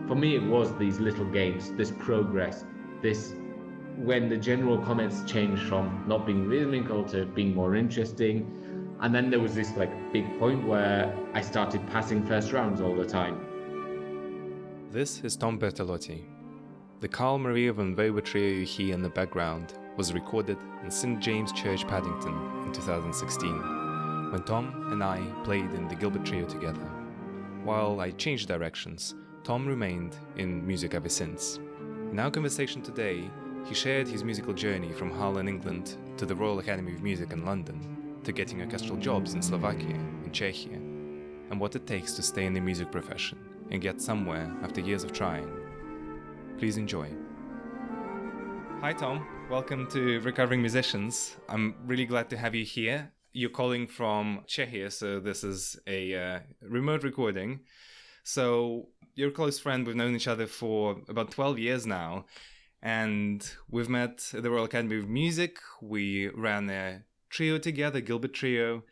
For me, it was these little gains, this progress, this when the general comments changed from not being rhythmical to being more interesting. And then there was this like big point where I started passing first rounds all the time. This is Tom Bertolotti. The Carl Maria von Weber trio you hear in the background was recorded in St. James Church, Paddington in 2016, when Tom and I played in the Gilbert Trio together. While I changed directions, Tom remained in music ever since. In our conversation today, he shared his musical journey from Hull in England to the Royal Academy of Music in London, to getting orchestral jobs in Slovakia and Czechia, and what it takes to stay in the music profession and get somewhere after years of trying. Please enjoy. Hi Tom, welcome to Recovering Musicians. I'm really glad to have you here. You're calling from Czechia, so this is a remote recording. So you're a close friend, we've known each other for about 12 years now, and we've met at the Royal Academy of Music. We ran a trio together, Gilbert Trio,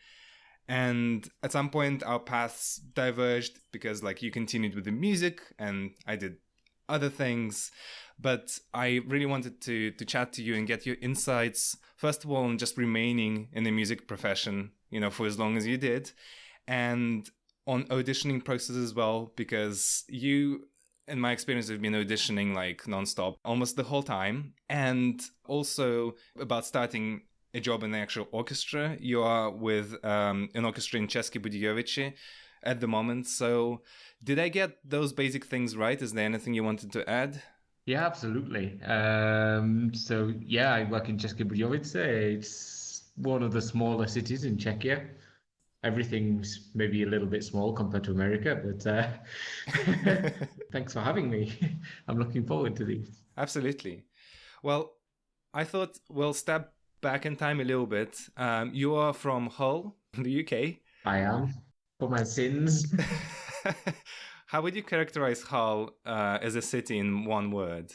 and at some point our paths diverged because you continued with the music and I did other things. But I really wanted to chat to you and get your insights, first of all, on just remaining in the music profession, for as long as you did, and on auditioning process as well, because you, in my experience, have been auditioning nonstop almost the whole time, and also about starting a job in the actual orchestra. You are with an orchestra in České Budějovice at the moment. So did I get those basic things right? Is there anything you wanted to add? Yeah, absolutely. So yeah, I work in České Budějovice. It's one of the smaller cities in Czechia. Everything's maybe a little bit small compared to America, but thanks for having me. I'm looking forward to these. Absolutely. Well, I thought we'll step back in time a little bit. You are from Hull, the UK. I am, for my sins. How would you characterize Hull as a city in one word?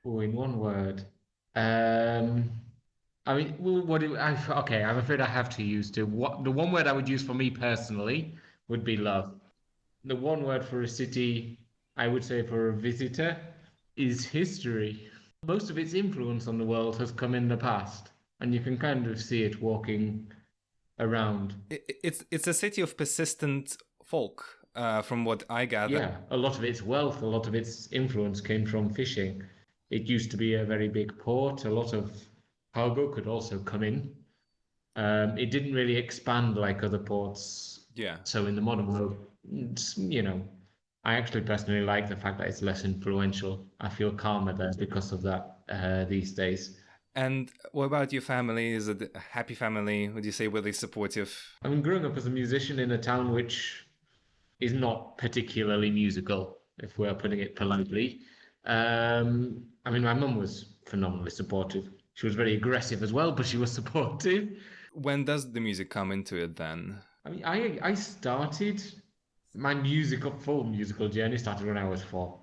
Oh, in one word. I mean, okay, I'm afraid I have to use two. The one word I would use for me personally would be love. The one word for a city, I would say for a visitor, is history. Most of its influence on the world has come in the past, and you can kind of see it walking around. It's a city of persistent folk, from what I gather. Yeah, a lot of its wealth, a lot of its influence came from fishing. It used to be a very big port. A lot of cargo could also come in. It didn't really expand like other ports. Yeah. So in the modern world, I actually personally like the fact that it's less influential. I feel calmer there because of that these days. And what about your family? Is it a happy family? Would you say were they supportive? I mean, growing up as a musician in a town which is not particularly musical, if we're putting it politely. I mean, my mum was phenomenally supportive. She was very aggressive as well, but she was supportive. When does the music come into it then? I mean, I started my full musical journey started when I was 4.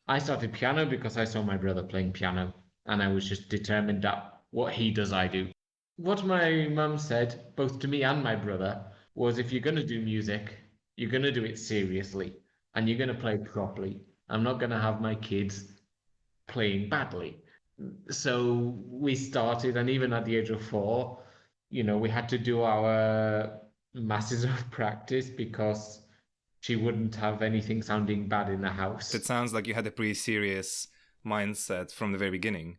I started piano because I saw my brother playing piano, and I was just determined that what he does, I do. What my mum said, both to me and my brother, was if you're going to do music, you're going to do it seriously, and you're going to play properly. I'm not going to have my kids playing badly. So we started, and even at the age of 4, we had to do our masses of practice because she wouldn't have anything sounding bad in the house. It sounds like you had a pretty serious mindset from the very beginning.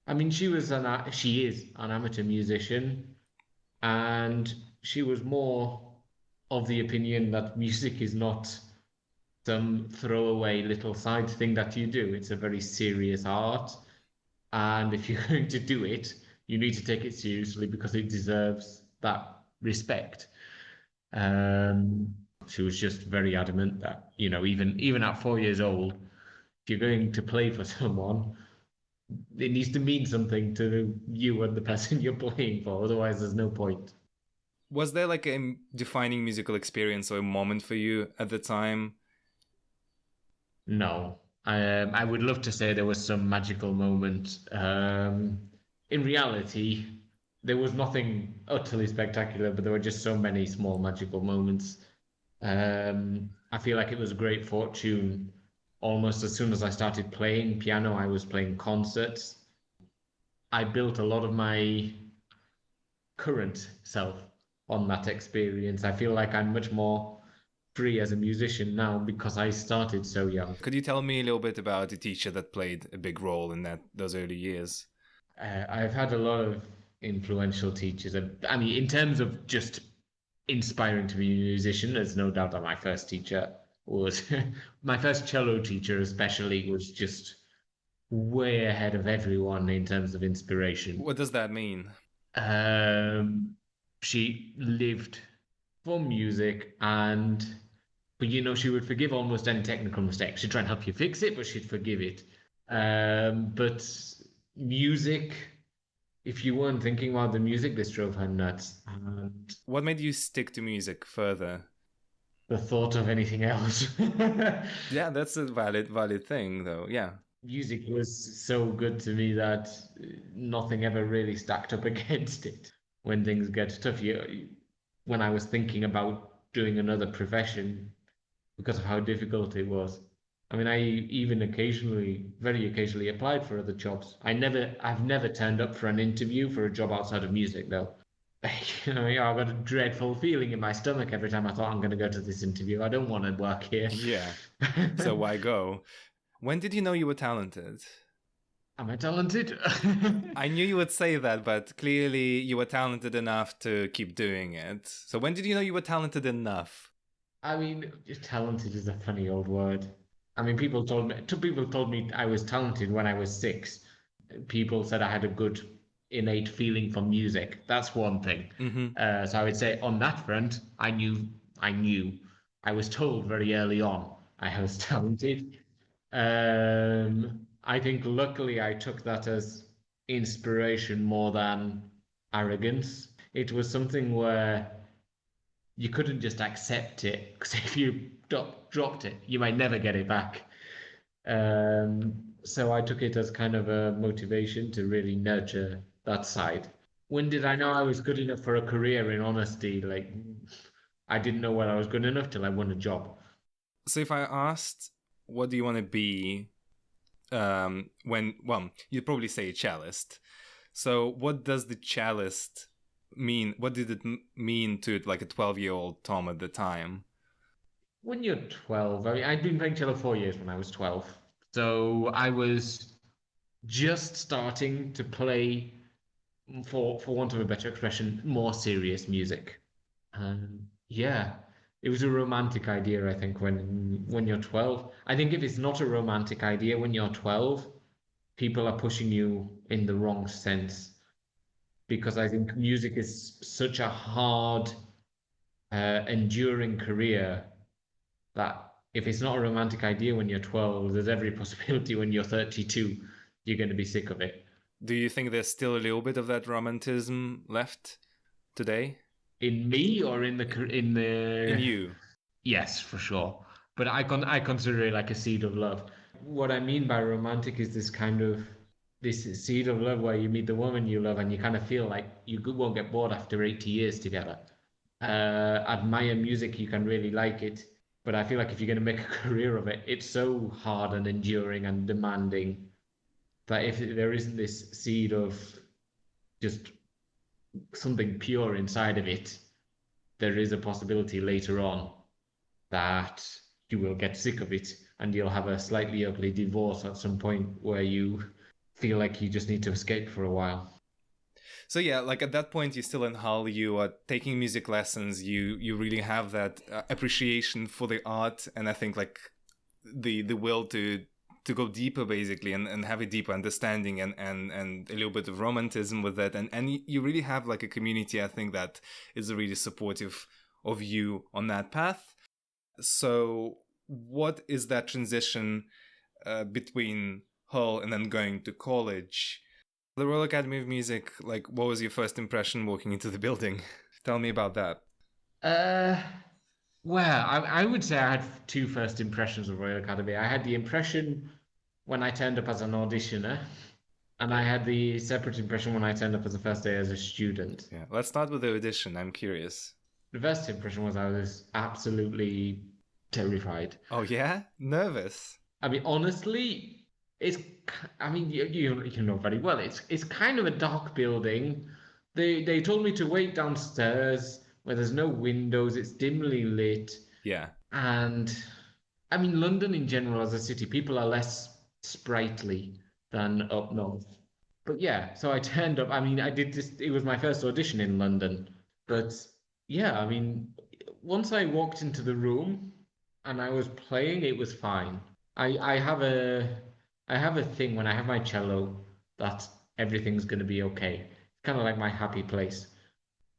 I mean, she is an amateur musician, and she was more of the opinion that music is not some throwaway little side thing that you do. It's a very serious art, and if you're going to do it, you need to take it seriously because it deserves that respect. She was just very adamant that, even at 4 years old, if you're going to play for someone, it needs to mean something to you and the person you're playing for. Otherwise, there's no point. Was there a defining musical experience or a moment for you at the time? No. I would love to say there was some magical moment. In reality, there was nothing utterly spectacular, but there were just so many small magical moments. I feel like it was great fortune almost as soon as I started playing piano, I was playing concerts. I built a lot of my current self on that experience. I feel like I'm much more free as a musician now because I started so young. Could you tell me a little bit about the teacher that played a big role in those early years? I've had a lot of influential teachers. I mean, in terms of just inspiring to be a musician, there's no doubt that my first teacher was my first cello teacher, especially, was just way ahead of everyone in terms of inspiration. What does that mean? Um, she lived for music and but she would forgive almost any technical mistake. She'd try and help you fix it, but she'd forgive it. But music, if you weren't thinking about the music, this drove her nuts. And What made you stick to music further? the thought of anything else. Yeah, that's a valid thing, though. Yeah. Music was so good to me that nothing ever really stacked up against it. When things get tough, when I was thinking about doing another profession because of how difficult it was. I mean, I even very occasionally applied for other jobs. I've never turned up for an interview for a job outside of music, though. I got a dreadful feeling in my stomach every time I thought I'm going to go to this interview. I don't want to work here. Yeah. So why go? When did you know you were talented? Am I talented? I knew you would say that, but clearly you were talented enough to keep doing it. So when did you know you were talented enough? I mean, talented is a funny old word. I mean, two people told me I was talented when I was 6. People said I had a good innate feeling for music. That's one thing. Mm-hmm. So I would say on that front, I knew. I was told very early on I was talented. I think luckily I took that as inspiration more than arrogance. It was something where you couldn't just accept it because if you dropped it, you might never get it back. So I took it as kind of a motivation to really nurture that side. When did I know I was good enough for a career? In honesty, like I didn't know whether I was good enough till I won a job. So if I asked, what do you want to be well, you'd probably say a cellist. So what does the cellist mean? What did it mean to like a 12-year-old Tom at the time? When you're 12, I mean, I'd been playing cello 4 years when I was 12. So I was just starting to play, for want of a better expression, more serious music. Yeah, it was a romantic idea, I think, when you're 12. I think if it's not a romantic idea when you're 12, people are pushing you in the wrong sense because I think music is such a hard, enduring career that if it's not a romantic idea when you're 12, there's every possibility when you're 32, you're going to be sick of it. Do you think there's still a little bit of that romanticism left today? In me or in In you? yes, for sure. But I consider it like a seed of love. What I mean by romantic is this seed of love where you meet the woman you love and you kind of feel like you won't get bored after 80 years together. Admire music, you can really like it. But I feel like if you're going to make a career of it, it's so hard and enduring and demanding that if there isn't this seed of just something pure inside of it, there is a possibility later on that you will get sick of it and you'll have a slightly ugly divorce at some point where you feel like you just need to escape for a while. So yeah, like at that point, you're still in Hull. You are taking music lessons. You really have that appreciation for the art, and I think like the will to go deeper basically and have a deeper understanding and a little bit of romanticism with that, and you really have like a community. I think that is really supportive of you on that path. So what is that transition between Hull and then going to college? The Royal Academy of Music, like, what was your first impression walking into the building? Tell me about that. Uh, well, I would say I had two first impressions of Royal Academy. I had the impression when I turned up as an auditioner, and I had the separate impression when I turned up as a first day as a student. Yeah, let's start with the audition. I'm curious. The first impression was I was absolutely terrified. Oh, yeah? Nervous? I mean, honestly, it's. I mean, you know very well. It's kind of a dark building. They told me to wait downstairs where there's no windows. It's dimly lit, Yeah. and I mean, London in general as a city, people are less sprightly than up north. But yeah, so I turned up. I mean, I did this. It was my first audition in London, but yeah, I mean, once I walked into the room and I was playing, it was fine. I have a thing when I have my cello that everything's going to be okay. It's kind of like my happy place.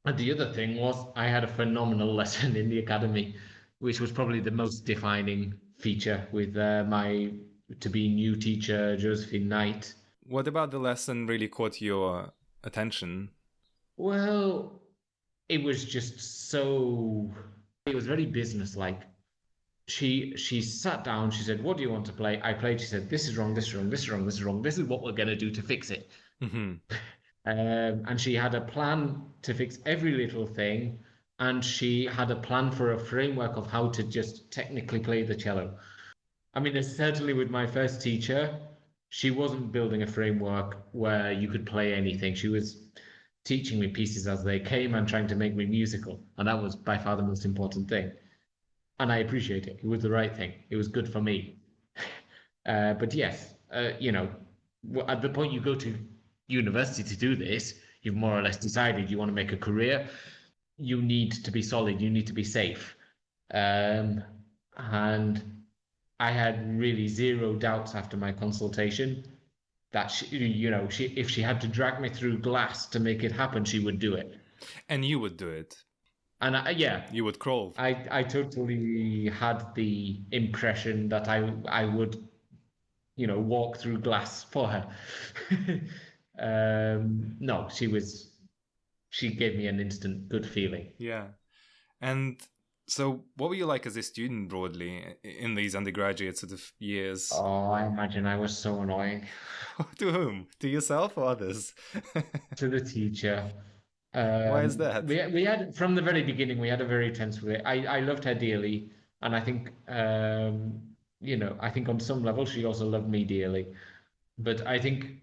And the other thing was I had a phenomenal lesson in the academy, which was probably the most defining feature with my to be new teacher, Josephine Knight. What about the lesson really caught your attention? Well, it was just so, it was very businesslike. She sat down, she said, "What do you want to play?" I played, she said, "This is wrong, this is wrong, this is wrong, this is wrong, this is what we're gonna do to fix it." Hmm. And she had a plan to fix every little thing, and she had a plan for a framework of how to just technically play the cello. I mean, certainly with my first teacher, she wasn't building a framework where you could play anything. She was teaching me pieces as they came and trying to make me musical. And that was by far the most important thing. And I appreciate it. It was the right thing. It was good for me. But yes, at the point you go to university to do this, you've more or less decided you want to make a career. You need to be solid. You need to be safe. Um, and I had really zero doubts after my consultation that if she had to drag me through glass to make it happen, she would do it. And you would do it. And yeah, You would crawl. I totally had the impression that I would, walk through glass for her. No, she gave me an instant good feeling. Yeah. And so, what were you like as a student broadly in these undergraduate sort of years? Oh, I imagine I was so annoying. To whom? To yourself or others? To the teacher. Why is that? We had from the very beginning we had a very tense relationship. I loved her dearly, and I think I think on some level she also loved me dearly. But I think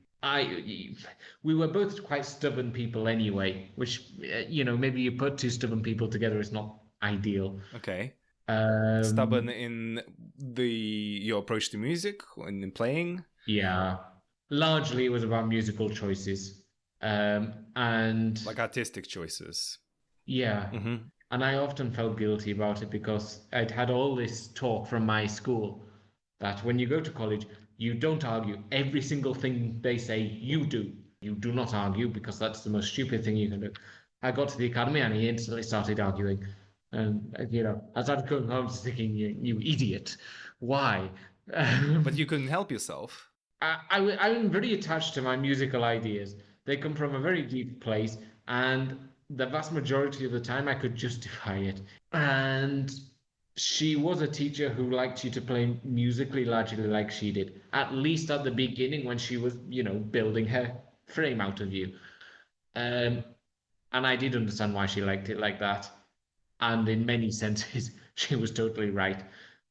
we were both quite stubborn people anyway, which maybe you put two stubborn people together, it's not ideal. Okay. Stubborn Um, in your approach to music and in playing? yeah, largely it was about musical choices. And Like artistic choices. yeah, Mm-hmm. and I often felt guilty about it because I'd had all this talk from my school that when you go to college, you don't argue. Every single thing they say, you do. You do not argue because that's the most stupid thing you can do. I got to the academy and he instantly started arguing. And, I started going home thinking, you idiot. Why? But you couldn't help yourself. I'm very attached to my musical ideas. They come from a very deep place, and the vast majority of the time I could justify it. And she was a teacher who liked you to play musically largely like she did, at least at the beginning when she was, building her frame out of you. Um, and I did understand why she liked it like that. And in many senses, she was totally right.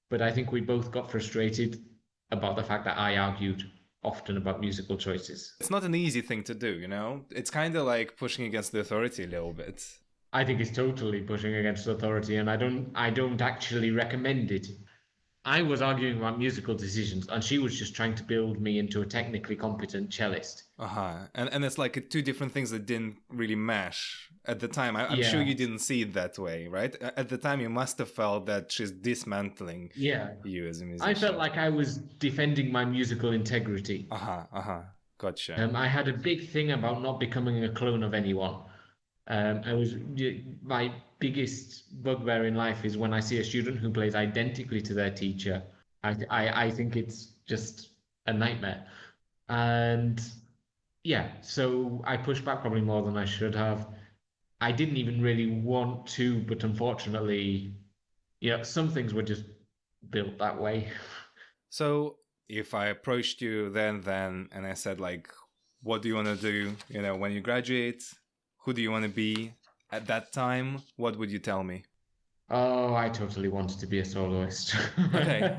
But I think we both got frustrated about the fact that I argued often about musical choices. It's not an easy thing to do, you know? It's kind of like pushing against the authority a little bit. I think it's totally pushing against authority, and I don't actually recommend it. I was arguing about musical decisions, and she was just trying to build me into a technically competent cellist. Uh-huh. And it's like two different things that didn't really mesh at the time. I'm sure Yeah, you didn't see it that way, right? At the time, you must have felt that she's dismantling yeah. you as a I felt musician. like I was defending my musical integrity. Uh-huh, uh-huh. Gotcha. I had a big thing about not becoming a clone of anyone. I was my biggest bugbear in life is when I see a student who plays identically to their teacher. I think it's just a nightmare. And yeah, so I pushed back probably more than I should have. I didn't even really want to, but unfortunately, some things were just built that way. So if I approached you then and I said like, what do you want to do, when you graduate? Who do you want to be at that time? What would you tell me? Oh, I totally wanted to be a soloist. Okay.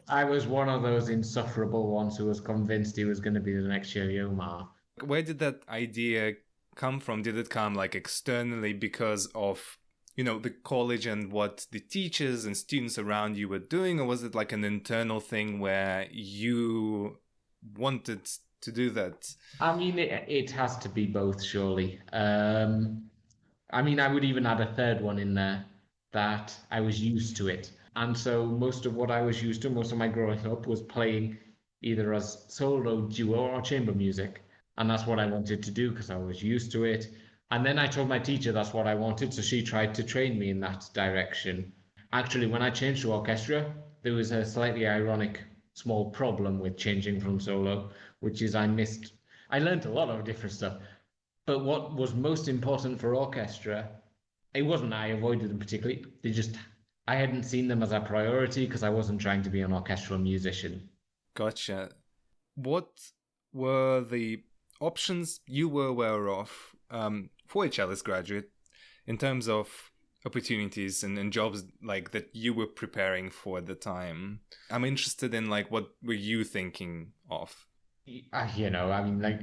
I was one of those insufferable ones who was convinced he was going to be the next Yo-Yo Ma. Where did that idea come from? Did it come like externally because of, the college and what the teachers and students around you were doing, or was it like an internal thing where you wanted to do that? I mean, it has to be both, surely. I mean, I would even add a third one in there that I was used to it. And so most of what I was used to, most of my growing up, was playing either as solo, duo, or chamber music. And that's what I wanted to do because I was used to it. And then I told my teacher that's what I wanted, so she tried to train me in that direction. Actually, when I changed to orchestra, there was a slightly ironic small problem with changing from solo, which is I learned a lot of different stuff. But what was most important for orchestra, it wasn't I avoided them particularly. I hadn't seen them as a priority because I wasn't trying to be an orchestral musician. Gotcha. What were the options you were aware of for a cellist graduate in terms of opportunities and jobs like that you were preparing for at the time? I'm interested in like what were you thinking of? I mean, like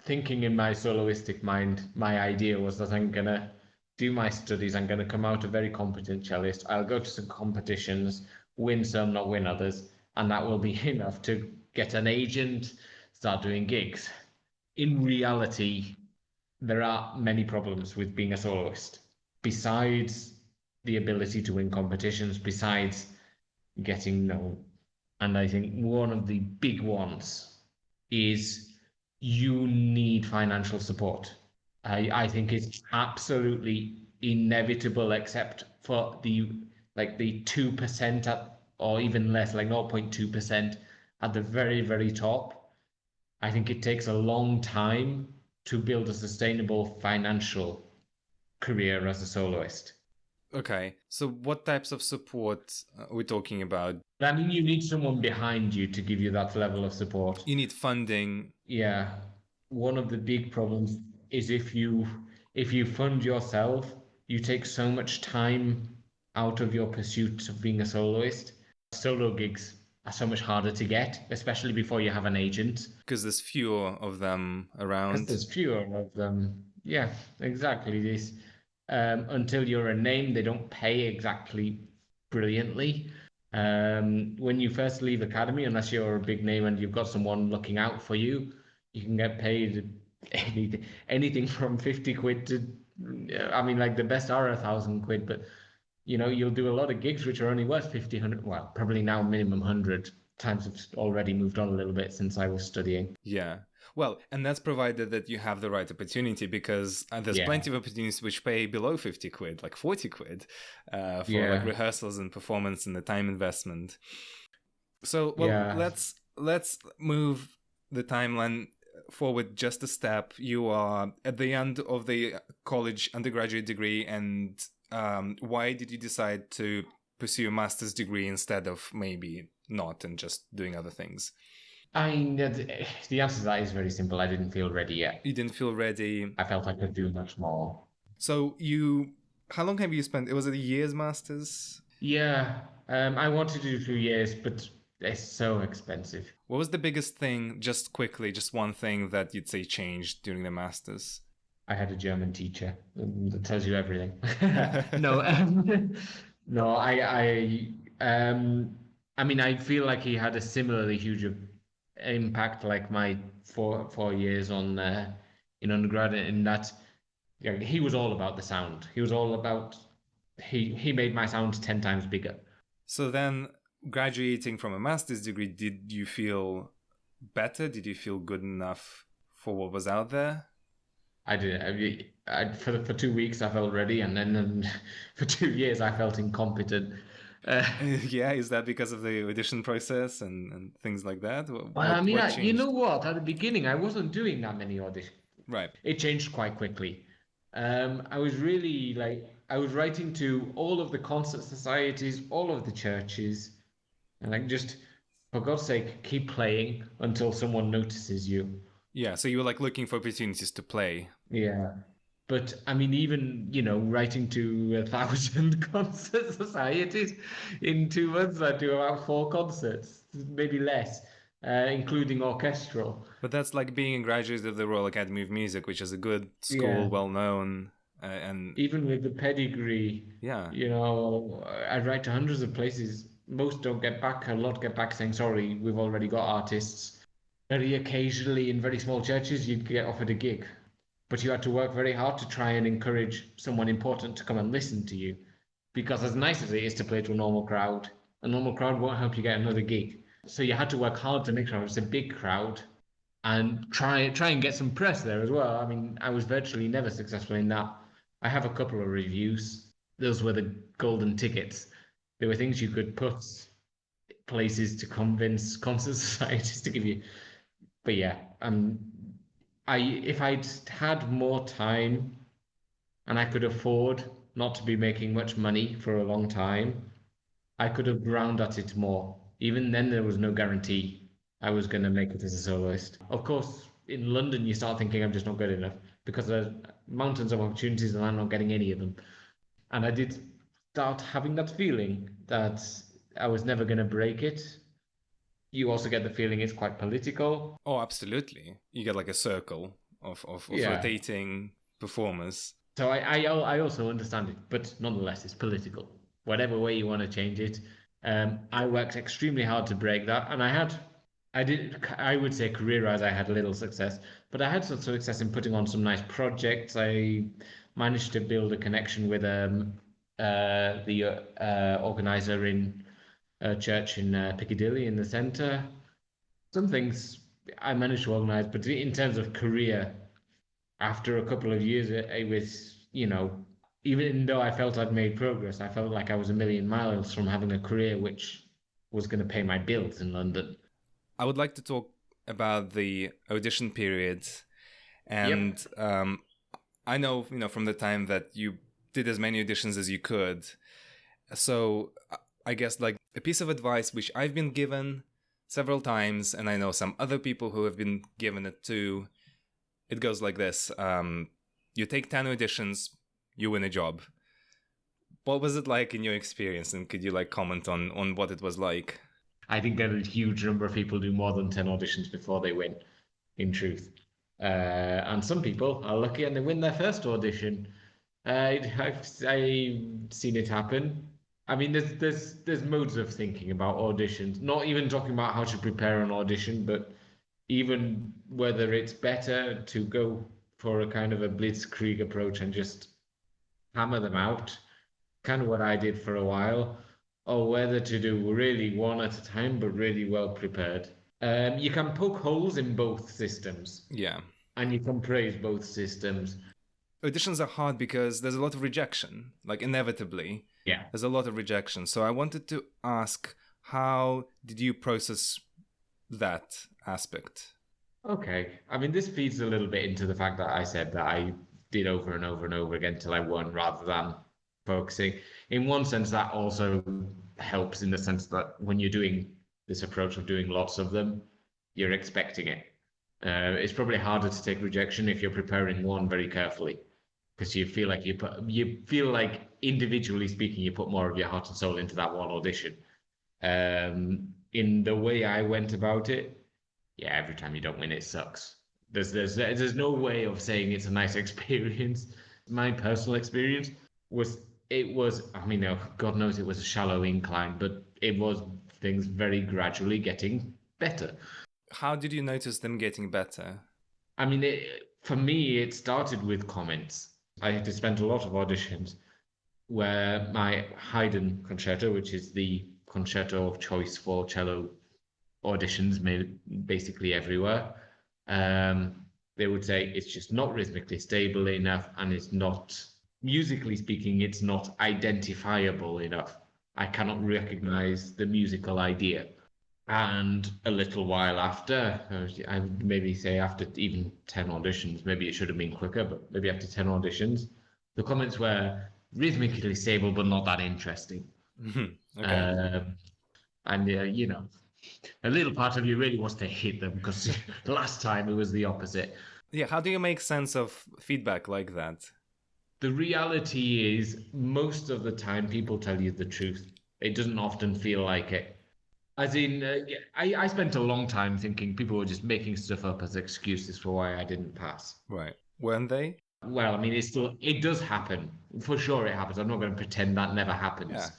thinking in my soloistic mind, my idea was that I'm gonna do my studies. I'm gonna come out a very competent cellist. I'll go to some competitions, win some, not win others, and that will be enough to get an agent, start doing gigs. In reality, there are many problems with being a soloist. Besides the ability to win competitions, besides getting known. And I think one of the big ones is you need financial support. I think it's absolutely inevitable, except for the 2% or even less, like 0.2% at the very, very top. I think it takes a long time to build a sustainable financial career as a soloist. Okay, so what types of support are we talking about? I mean, you need someone behind you to give you that level of support. You need funding. Yeah, one of the big problems is if you fund yourself, you take so much time out of your pursuit of being a soloist. Solo gigs are so much harder to get, especially before you have an agent, Because there's fewer of them because around. there's fewer of them. Yeah, exactly. This until you're a name, they don't pay exactly brilliantly. When you first leave academy, unless you're a big name and you've got someone looking out for you, you can get paid anything from 50 quid to, I mean, like the best are 1,000 quid, but you'll do a lot of gigs which are only worth 50, 100, well, probably now minimum 100. Times have already moved on a little bit since I was studying. Yeah. Well, and that's provided that you have the right opportunity because there's Yeah, plenty of opportunities which pay below 50 quid, like 40 quid for like yeah, rehearsals and performance and the time investment. So, well, yeah. let's move the timeline forward just a step. You are at the end of the college undergraduate degree, and why did you decide to pursue a master's degree instead of maybe not and just doing other things? I mean, the answer to that is very simple. I didn't feel ready yet. You didn't feel ready. I felt I could do much more. So how long have you spent? It was a year's master's. Yeah, I wanted to do 2 years, but it's so expensive. What was the biggest thing, just quickly, just one thing that you'd say changed during the master's? I had a German teacher that tells you everything. No, no, I mean, I feel like he had a similarly huge impact, like my four years on in undergrad, in that he was all about the sound. He was all about he made my sound 10 times bigger. So then, graduating from a master's degree, did you feel better? Did you feel good enough for what was out there? I did. For 2 weeks I felt ready, and then for 2 years I felt incompetent. Uh, Yeah, is that because of the audition process and things like that? well, I mean, What you changed? know what? At the beginning, I wasn't doing that many auditions. Right. It changed quite quickly. I was really I was writing to all of the concert societies, all of the churches, and like just for God's sake, keep playing until someone notices you. Yeah, so you were like looking for opportunities to play. Yeah. But I mean, even, writing to 1,000 concert societies in 2 months, I do about 4 concerts, maybe less, including orchestral. But that's like being a graduate of the Royal Academy of Music, which is a good school, Yeah. well known, and Even with the pedigree, yeah. I write to hundreds of places. Most don't get back. A lot get back saying, sorry, we've already got artists. Very occasionally in very small churches, you'd get offered a gig, but you had to work very hard to try and encourage someone important to come and listen to you. Because as nice as it is to play to a normal crowd won't help you get another gig. So you had to work hard to make sure it's a big crowd and try and get some press there as well. I mean, I was virtually never successful in that. I have a couple of reviews. Those were the golden tickets. There were things you could put places to convince concert societies to give you. But yeah, I if I'd had more time and I could afford not to be making much money for a long time, I could have ground at it more. Even then, there was no guarantee I was going to make it as a soloist. Of course, in London, you start thinking I'm just not good enough because there's mountains of opportunities and I'm not getting any of them. And I did start having that feeling that I was never going to break it. You also get the feeling it's quite political. Oh, absolutely. You get like a circle of Yeah. rotating performers. So I also understand it, but nonetheless, it's political. Whatever way you want to change it, I worked extremely hard to break that, and I would say career-wise, I had little success, but I had some success in putting on some nice projects. I managed to build a connection with the organizer in a church in Piccadilly in the centre. Some things I managed to organize, but in terms of career, after a couple of years, it was, even though I felt I'd made progress, I felt like I was a million miles from having a career which was going to pay my bills in London. I would like to talk about the audition period, Yep. and I know from the time that you did as many auditions as you could. So I guess like a piece of advice which I've been given several times, and I know some other people who have been given it too. It goes like this: you take 10 auditions, you win a job. What was it like in your experience, and could you like comment on what it was like? I think that a huge number of people do more than 10 auditions before they win, in truth. And some people are lucky and they win their first audition. I've seen it happen. I mean, there's modes of thinking about auditions. Not even talking about how to prepare an audition, but even whether it's better to go for a kind of a blitzkrieg approach and just hammer them out, kind of what I did for a while, or whether to do really one at a time, but really well prepared. You can poke holes in both systems, Yeah. and you can praise both systems. Auditions are hard because there's a lot of rejection, like inevitably. Yeah. There's a lot of rejection. So I wanted to ask, how did you process that aspect? Okay. I mean, this feeds a little bit into the fact that I said that I did over and over and over again till I won rather than focusing. In one sense, that also helps in the sense that when you're doing this approach of doing lots of them, you're expecting it. It's probably harder to take rejection if you're preparing one very carefully because you feel like individually speaking, you put more of your heart and soul into that one audition. In the way I went about it, yeah, every time you don't win, it sucks. There's no way of saying it's a nice experience. My personal experience was I mean, God knows it was a shallow incline, but it was things very gradually getting better. How did you notice them getting better? I mean, for me, it started with comments. I had to spend a lot of auditions where my Haydn concerto, which is the concerto of choice for cello auditions made basically everywhere. They would say it's just not rhythmically stable enough and it's not, musically speaking, it's not identifiable enough. I cannot recognize the musical idea. And a little while after, I would maybe say after even 10 auditions, maybe it should have been quicker, but maybe after 10 auditions, the comments were rhythmically stable, but not that interesting. Okay. And, a little part of you really wants to hit them because last time it was the opposite. Yeah, how do you make sense of feedback like that? The reality is, most of the time, people tell you the truth. It doesn't often feel like it. As in, yeah, I spent a long time thinking people were just making stuff up as excuses for why I didn't pass. Right. Weren't they? Well, I mean, it does happen. For sure it happens. I'm not going to pretend that never Yeah. happens.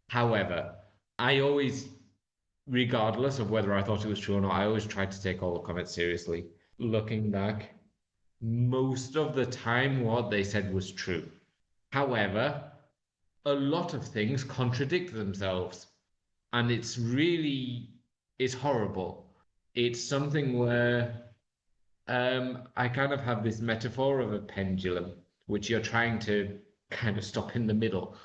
However, I always, regardless of whether I thought it was true or not, I always tried to take all the comments seriously. Looking back, most of the time what they said was true. However, a lot of things contradict themselves, and it's horrible. It's something where I kind of have this metaphor of a pendulum, which you're trying to kind of stop in the middle.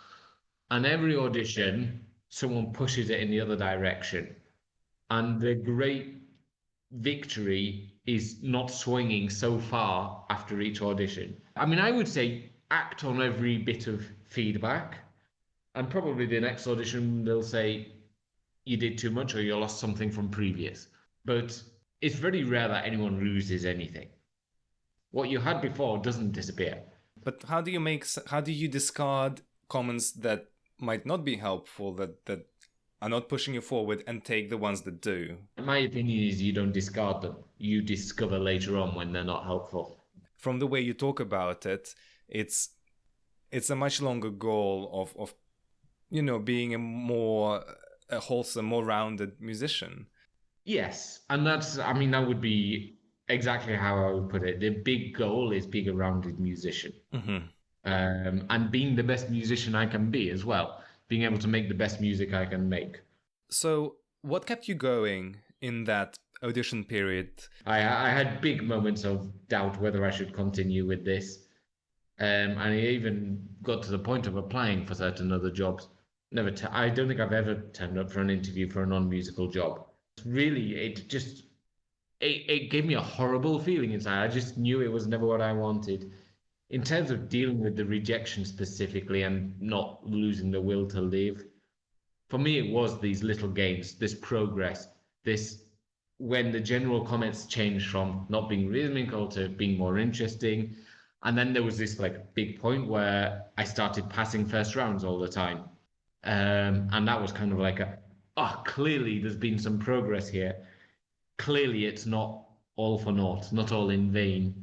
And every audition, someone pushes it in the other direction. And the great victory is not swinging so far after each audition. I mean, I would say act on every bit of feedback, and probably the next audition they'll say you did too much or you lost something from previous. But it's very rare that anyone loses anything. What you had before doesn't disappear. But how do you discard comments that might not be helpful, that are not pushing you forward, and take the ones that do? My opinion is you don't discard them. You discover later on when they're not helpful. From the way you talk about it, it's a much longer goal of being a wholesome, more rounded musician. Yes, and I mean, that would be exactly how I would put it. The big goal is being a rounded musician, Mm-hmm. and being the best musician I can be as well. Being able to make the best music I can make. So, what kept you going in that audition period? I had big moments of doubt whether I should continue with this. And I even got to the point of applying for certain other jobs. I don't think I've ever turned up for an interview for a non-musical job. Really, it gave me a horrible feeling inside. I just knew it was never what I wanted. In terms of dealing with the rejection specifically and not losing the will to live, for me, it was these little gains, this progress, this when the general comments changed from not being rhythmical to being more interesting. And then there was this like big point where I started passing first rounds all the time. And that was kind of like clearly there's been some progress here. Clearly it's not all for naught, not all in vain.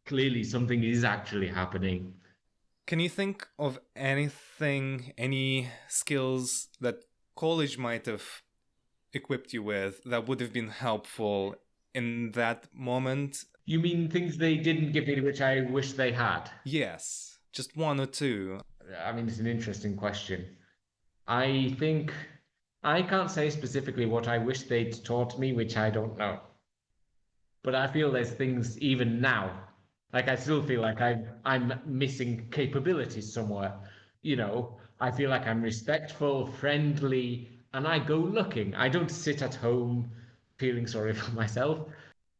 Clearly something is actually happening. Can you think of anything, any skills that college might have equipped you with that would have been helpful in that moment? You mean things they didn't give me which I wish they had? Yes, just one or two. I mean, it's an interesting question. I think I can't say specifically what I wish they'd taught me, which I don't know. But I feel there's things even now, like I still feel like I'm missing capabilities somewhere. I feel like I'm respectful, friendly, and I go looking. I don't sit at home feeling sorry for myself.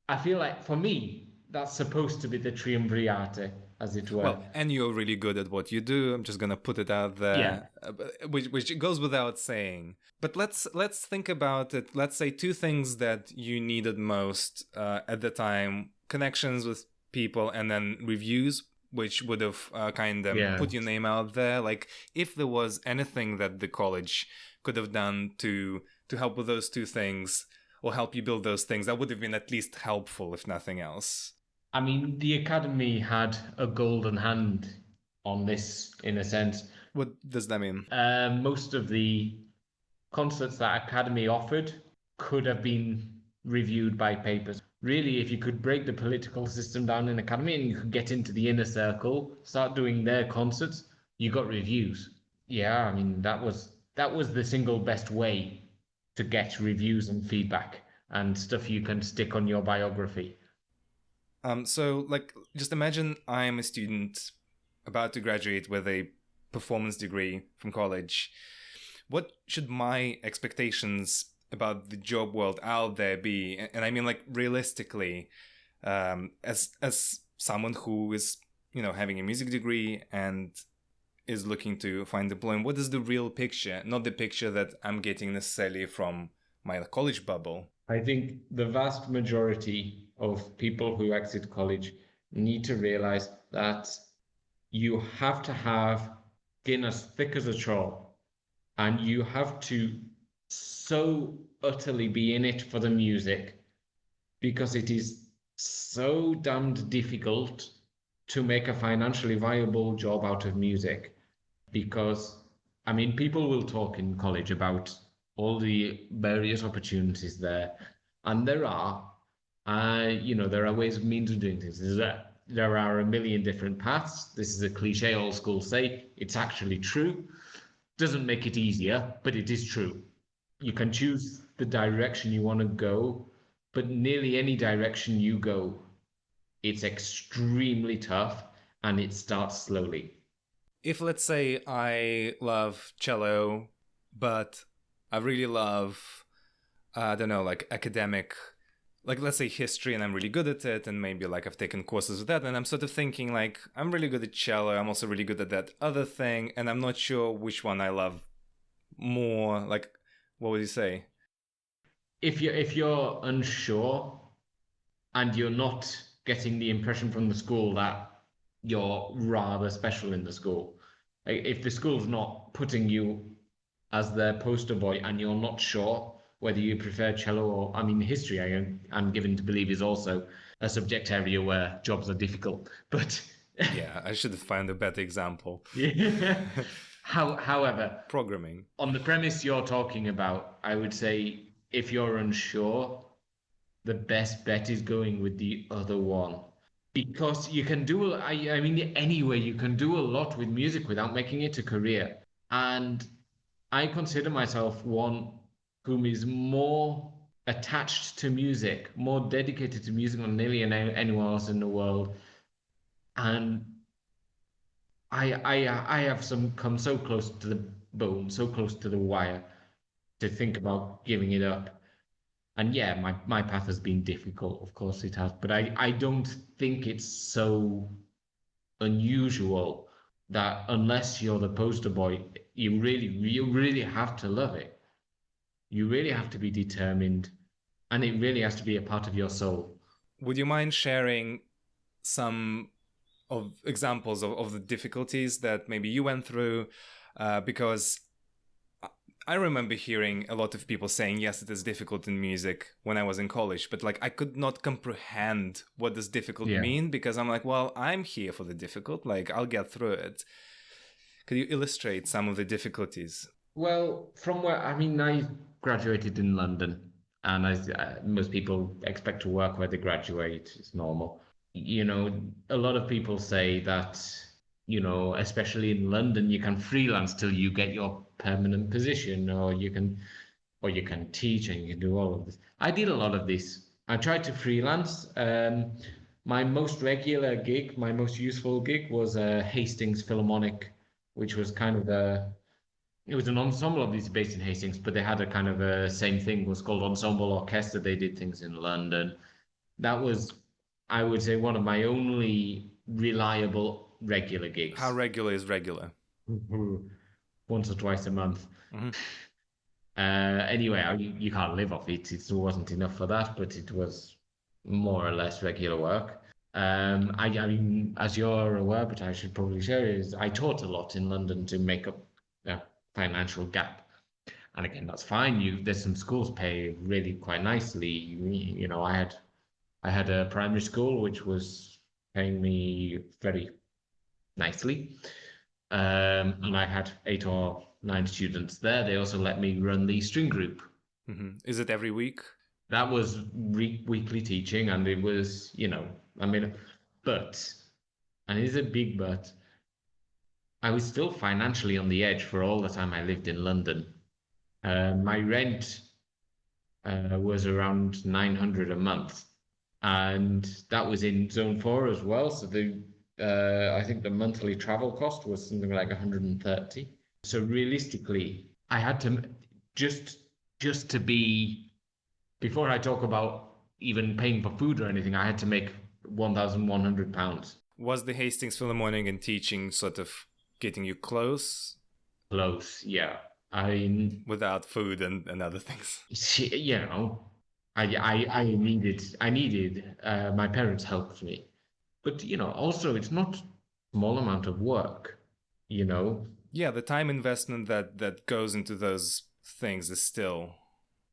I feel like for me, that's supposed to be the triumvirate, as it were. Well, and you're really good at what you do. I'm just gonna put it out Yeah. there, which goes without saying. But let's think about it. Let's say two things that you needed most at the time: connections with people, and then reviews, which would have kind of Yeah. put your name out there. Like, if there was anything that the college could have done to help with those two things, or help you build those things, that would have been at least helpful, if nothing else. I mean, the academy had a golden hand on this, in a sense. What does that mean? Most of the concerts that academy offered could have been reviewed by papers. Really, if you could break the political system down in academy and you could get into the inner circle, start doing their concerts, you got reviews. Yeah, I mean that was the single best way to get reviews and feedback and stuff you can stick on your biography. So, like, just imagine I'm a student about to graduate with a performance degree from college. What should my expectations about the job world out there be? And I mean, like, realistically, as someone who is, having a music degree and is looking to find employment, what is the real picture? Not the picture that I'm getting necessarily from my college bubble. I think the vast majority of people who exit college need to realize that you have to have skin as thick as a troll, and you have to so utterly be in it for the music because it is so damned difficult to make a financially viable job out of music. Because, I mean, people will talk in college about all the various opportunities there, and there are ways, means of doing things. There are a million different paths. This is a cliche old school say. It's actually true. Doesn't make it easier, but it is true. You can choose the direction you want to go, but nearly any direction you go, it's extremely tough and it starts slowly. If, let's say, I love cello, but I really love, I don't know, like academic, like let's say history, and I'm really good at it, and maybe like I've taken courses with that, and I'm sort of thinking like I'm really good at cello, I'm also really good at that other thing, and I'm not sure which one I love more. Like, what would you say? If you're unsure and you're not getting the impression from the school that you're rather special in the school, if the school's not putting you as their poster boy and you're not sure whether you prefer cello or, I mean, history, I'm given to believe is also a subject area where jobs are difficult. But Yeah, I should find a better example. yeah. However, Programming. on the premise you're talking about, I would say if you're unsure, the best bet is going with the other one. Because you can do, I mean, anyway, you can do a lot with music without making it a career. And I consider myself one whom is more attached to music, more dedicated to music than nearly anyone else in the world. And I have come so close to the bone, so close to the wire to think about giving it up. And yeah, my path has been difficult, of course it has, but I don't think it's so unusual that unless you're the poster boy, you really have to love it. You really have to be determined, and it really has to be a part of your soul. Would you mind sharing some of examples of the difficulties that maybe you went through? Because I remember hearing a lot of people saying, yes, it is difficult in music when I was in college, but like I could not comprehend what does difficult Yeah. mean, because I'm like, well, I'm here for the difficult, like I'll get through it. Could you illustrate some of the difficulties? Well, from where I mean, I graduated in London, and as most people expect to work where they graduate, it's normal. A lot of people say that, especially in London, you can freelance till you get your permanent position, or you can teach and you can do all of this. I did a lot of this. I tried to freelance. My most regular gig, my most useful gig was Hastings Philharmonic, which was kind of it was an ensemble of these based in Hastings, but they had a kind of a same thing was called Ensemble Orchestra. They did things in London. That was, I would say, one of my only reliable regular How gigs. regular is regular? Once or twice a month. Mm-hmm. Anyway, you can't live off it. It wasn't enough for that, but it was more or less regular work. I mean, as you're aware, but I should probably share, is I taught a lot in London to make up a financial gap. And again, that's fine. There's some schools pay really quite nicely. I had a primary school which was paying me very nicely. And I had 8 or 9 students there. They also let me run the string group. Mm-hmm. Is it every week? That was weekly teaching, and it was, I mean, but, and it is a big but, I was still financially on the edge for all the time I lived in London. My rent was around 900 a month, and that was in Zone 4 as well. So I think the monthly travel cost was something like 130. So realistically, I had to just just to be before I talk about even paying for food or anything, I had to make £1,100 Was the Hastings Philharmonic and teaching sort of getting you close close. Yeah, I without food and other things? you know, I needed my parents helped me, but also it's not. small amount of work, you know? Yeah, the time investment that goes into those things is still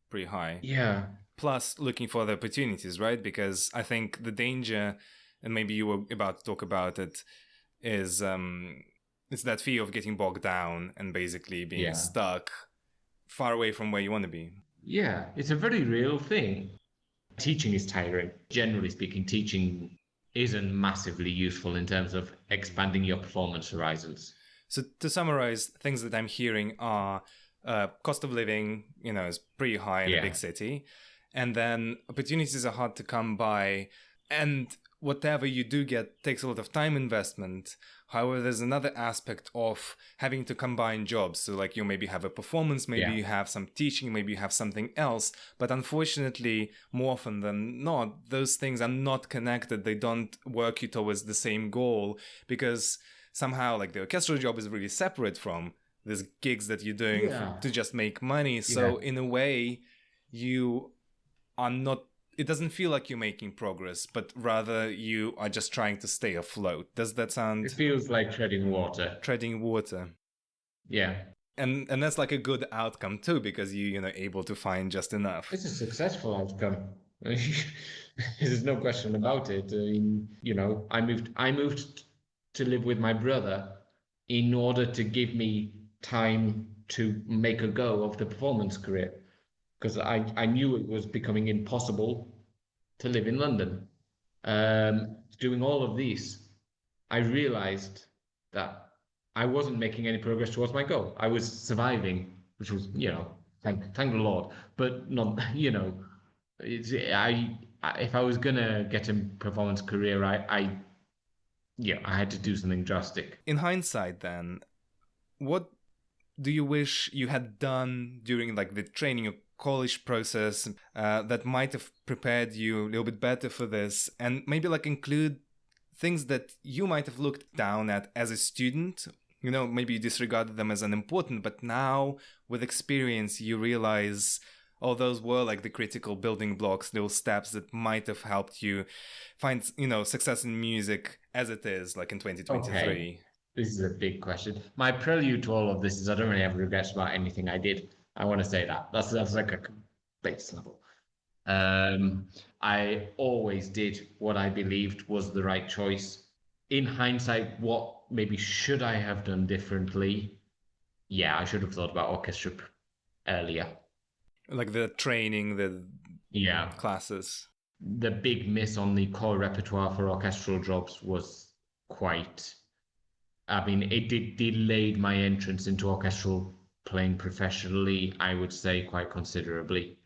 pretty high. Yeah, Plus looking for the opportunities, right? Because I think the danger, and maybe you were about to talk about it, is it's that fear of getting bogged down and basically being yeah, stuck far away from where you want to be. yeah. It's a very real thing. Teaching is tiring. Generally speaking, teaching isn't massively useful in terms of expanding your performance horizons. So to summarize, things that I'm hearing are cost of living, is pretty high in a big Yeah, city, and then opportunities are hard to come by, and whatever you do get takes a lot of time investment. However, there's another aspect of having to combine jobs. So, like, you maybe have a performance, maybe yeah, you have some teaching, maybe you have something else. But unfortunately, more often than not, those things are not connected. They don't work you towards the same goal because somehow, like, the orchestral job is really separate from these gigs that you're doing yeah, to just make money. yeah. So, in a way, you are not, it doesn't feel like you're making progress, but rather you are just trying to stay afloat. Does that It sound feels like treading water. treading water? Yeah, And that's like a good outcome too, because able to find just enough. it's a successful outcome. There's no question about it. I mean, I moved to live with my brother in order to give me time to make a go of the performance career because I knew it was becoming impossible to live in London. Doing all of these, I realized that I wasn't making any progress towards my goal. I was surviving, which was, thank the Lord, but not, if I was gonna get a performance career, I had to do something drastic. In hindsight, then, what do you wish you had done during like the training or college process that might have prepared you a little bit better for this, and maybe like include things that you might have looked down at as a student? Maybe you disregarded them as unimportant, but now with experience you realize, oh, those were like the critical building blocks, those steps that might have helped you find success in music as it is like in Okay, 2023. this is a big question. My prelude to all of this is I don't really have regrets about anything I did. I want to say that. That's like a base level. Um, I always did what I believed was the right choice. In hindsight, what maybe should I have done differently? Yeah, I should have thought about orchestra earlier. Like the training, the Yeah, classes. the big miss on the core repertoire for orchestral jobs was quite. I mean, it did delayed my entrance into orchestral playing professionally, I would say, quite considerably.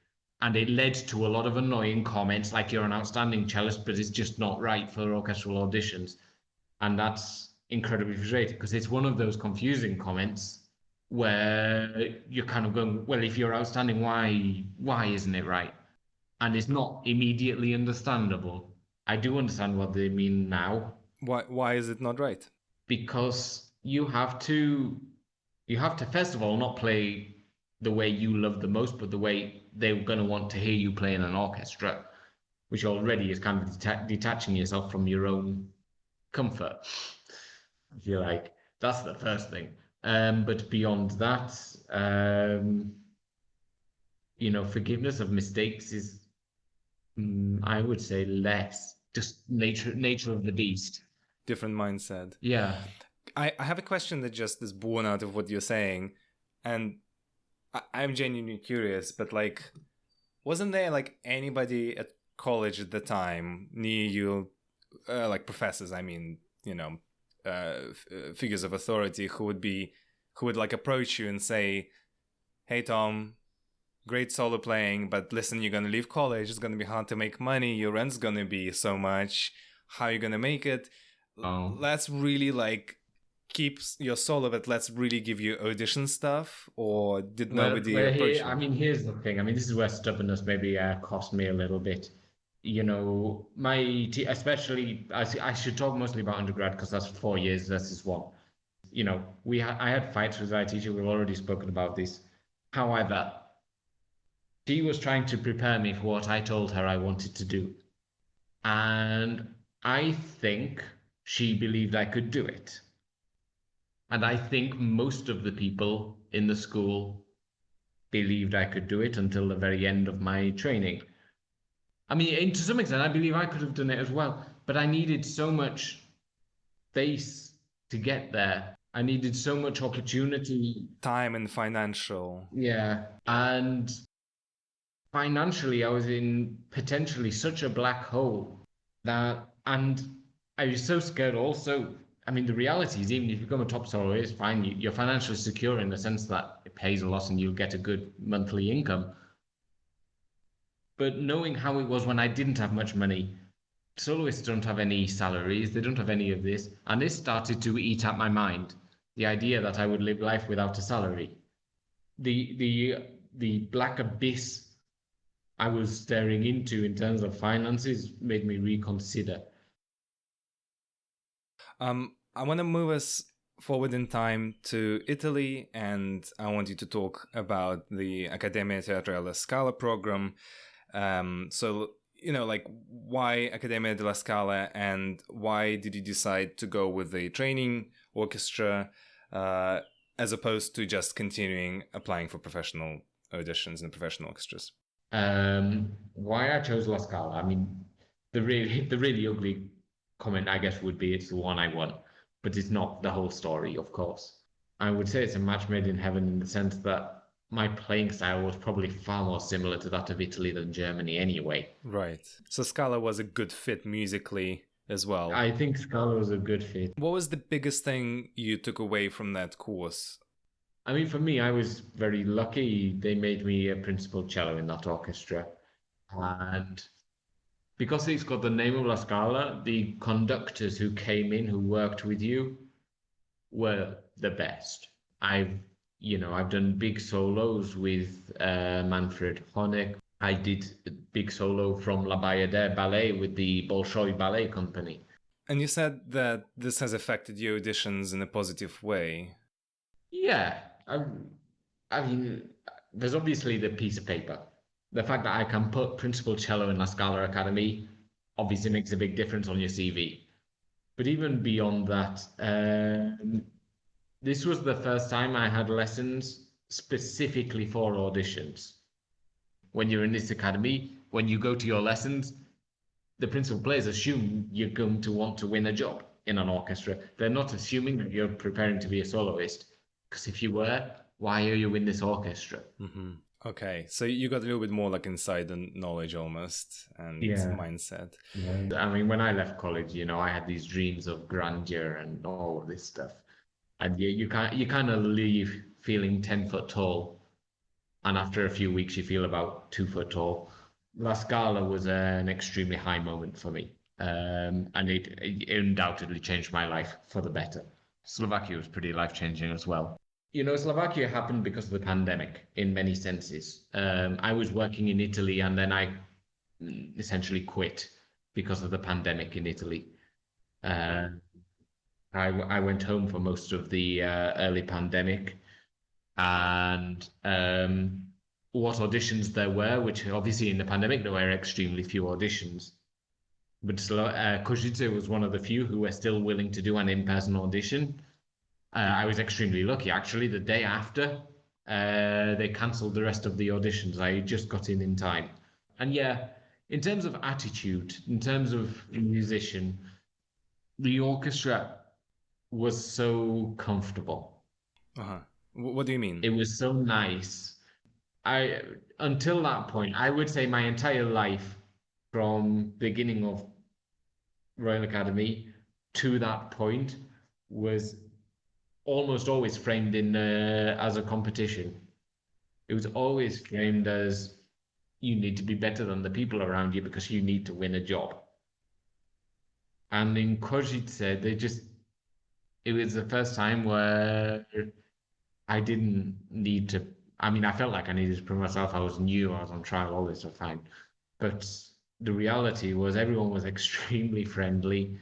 And it led to a lot of annoying comments like you're an outstanding cellist, but it's just not right for orchestral auditions. And that's incredibly frustrating because it's one of those confusing comments where you're kind of going, well, if you're outstanding, why isn't it right? And it's not immediately understandable. I do understand what they mean now Why is it not right? because you have to first of all not play the way you love the most, but the way they're going to want to hear you play in an orchestra, which already is kind of detaching yourself from your own comfort. I feel like that's the first thing. But beyond that, forgiveness of mistakes is, I would say, less just nature of the beast. Different mindset. Yeah. I have a question that just is born out of what you're saying, and I'm genuinely curious, but like, wasn't there like anybody at college at the time near you, like professors, I mean, figures of authority who would like approach you and say, hey, Tom, great solo playing, but listen, you're gonna leave college, it's gonna be hard to make money, your rent's gonna be so much, how are you gonna make it? Oh. Let's really like keep your solo, but let's really give you audition stuff? Or did nobody approach I you? mean, here's the thing. I mean, this is where stubbornness maybe cost me a little bit. Especially, I should talk mostly about undergrad because that's 4 years versus one. I had fights with our teacher. We've already spoken about this. However, she was trying to prepare me for what I told her I wanted to do. And I think she believed I could do it. And I think most of the people in the school believed I could do it until the very end of my training. I mean, to some extent, I believe I could have done it as well, but I needed so much space to get there. I needed so much opportunity. Time and financial. Yeah. And financially, I was in potentially such a black hole that, and I was so scared also. I mean, the reality is, even if you become a top soloist, fine, you're financially secure in the sense that it pays a lot and you'll get a good monthly income. But knowing how it was when I didn't have much money, soloists don't have any salaries, they don't have any of this, and this started to eat at my mind. The idea that I would live life without a salary, the black abyss I was staring into in terms of finances made me reconsider. I want to move us forward in time to Italy, and I want you to talk about the Accademia Teatrale Scala program. So, like, why Accademia della Scala, and why did you decide to go with the training orchestra as opposed to just continuing applying for professional auditions in professional orchestras? Why I chose La Scala? I mean, the really ugly comment, I guess, would be it's the one I won, but it's not the whole story, of course. I would say it's a match made in heaven in the sense that my playing style was probably far more similar to that of Italy than Germany anyway. Right. So Scala was a good fit musically as well. I think Scala was a good fit. What was the biggest thing you took away from that course? I mean, for me, I was very lucky. They made me a principal cello in that orchestra. And because it's got the name of La Scala, the conductors who came in, who worked with you, were the best. I've done big solos with Manfred Honeck. I did a big solo from La Bayadere Ballet with the Bolshoi Ballet Company. And you said that this has affected your auditions in a positive way. Yeah, I mean, there's obviously the piece of paper. The fact that I can put principal cello in La Scala Academy obviously makes a big difference on your CV. But even beyond that, this was the first time I had lessons specifically for auditions. When you're in this academy, when you go to your lessons, the principal players assume you're going to want to win a job in an orchestra. They're not assuming that you're preparing to be a soloist. Because if you were, why are you in this orchestra? Mm-hmm. Okay, so you got a little bit more like insider knowledge almost and mindset. Yeah. I mean, when I left college, I had these dreams of grandeur and all of this stuff. And you kind of leave feeling 10 foot tall. And after a few weeks, you feel about 2 foot tall. La Scala was an extremely high moment for me. And it undoubtedly changed my life for the better. Slovakia was pretty life-changing as well. Slovakia happened because of the pandemic in many senses. I was working in Italy and then I essentially quit because of the pandemic in Italy. I went home for most of the early pandemic, and what auditions there were, which obviously in the pandemic there were extremely few auditions. But Košice was one of the few who were still willing to do an in-person audition. I was extremely lucky, actually. The day after, they cancelled the rest of the auditions. I just got in time. And yeah, in terms of attitude, in terms of musician, the orchestra was so comfortable. Uh-huh. What do you mean? It was so nice. Until that point, I would say my entire life, from beginning of Royal Academy to that point, was almost always framed in as a competition. It was always framed as you need to be better than the people around you because you need to win a job. And in Košice, it was the first time where I didn't need to. I mean, I felt like I needed to prove myself. I was new, I was on trial, all this was fine. But the reality was everyone was extremely friendly,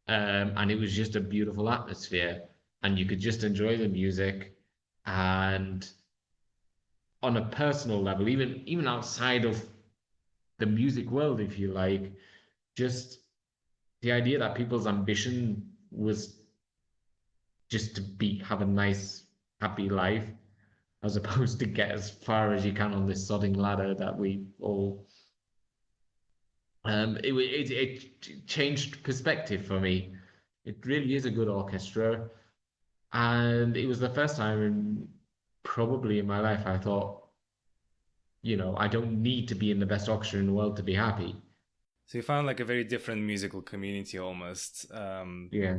and it was just a beautiful atmosphere, and you could just enjoy the music. And on a personal level, even outside of the music world, if you like, just the idea that people's ambition was just to have a nice, happy life, as opposed to get as far as you can on this sodding ladder that we all. It changed perspective for me. It really is a good orchestra, and it was the first time probably in my life I thought, I don't need to be in the best orchestra in the world to be happy. So you found like a very different musical community almost. Yeah.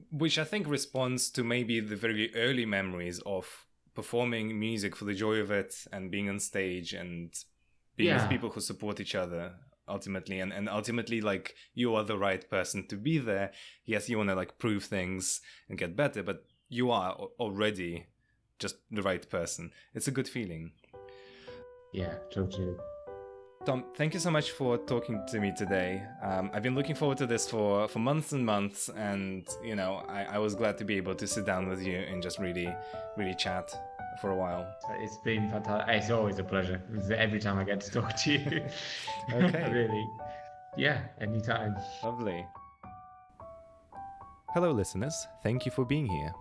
Which I think responds to maybe the very early memories of performing music for the joy of it and being on stage and being with people who support each other ultimately. And ultimately, like, you are the right person to be there. Yes, you want to like prove things and get better, but you are already just the right person. It's a good feeling. Yeah, totally. Tom, thank you so much for talking to me today. I've been looking forward to this for months and months, and I was glad to be able to sit down with you and just really, really chat for a while. It's been fantastic. It's always a pleasure. Every time I get to talk to you. Okay. Really. Yeah, anytime. Lovely. Hello, listeners. Thank you for being here.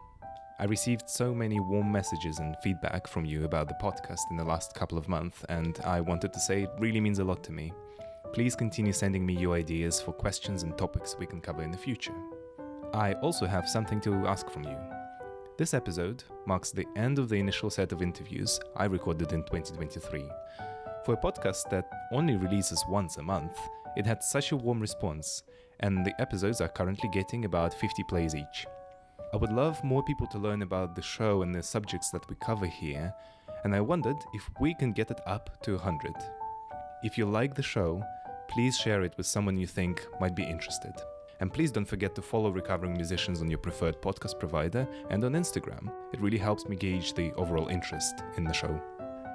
I received so many warm messages and feedback from you about the podcast in the last couple of months, and I wanted to say it really means a lot to me. Please continue sending me your ideas for questions and topics we can cover in the future. I also have something to ask from you. This episode marks the end of the initial set of interviews I recorded in 2023. For a podcast that only releases once a month, it had such a warm response, and the episodes are currently getting about 50 plays each. I would love more people to learn about the show and the subjects that we cover here, and I wondered if we can get it up to 100. If you like the show, please share it with someone you think might be interested. And please don't forget to follow Recovering Musicians on your preferred podcast provider and on Instagram. It really helps me gauge the overall interest in the show.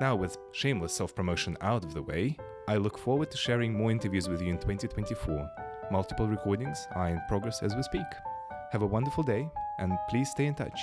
Now, with shameless self-promotion out of the way, I look forward to sharing more interviews with you in 2024. Multiple recordings are in progress as we speak. Have a wonderful day, and please stay in touch.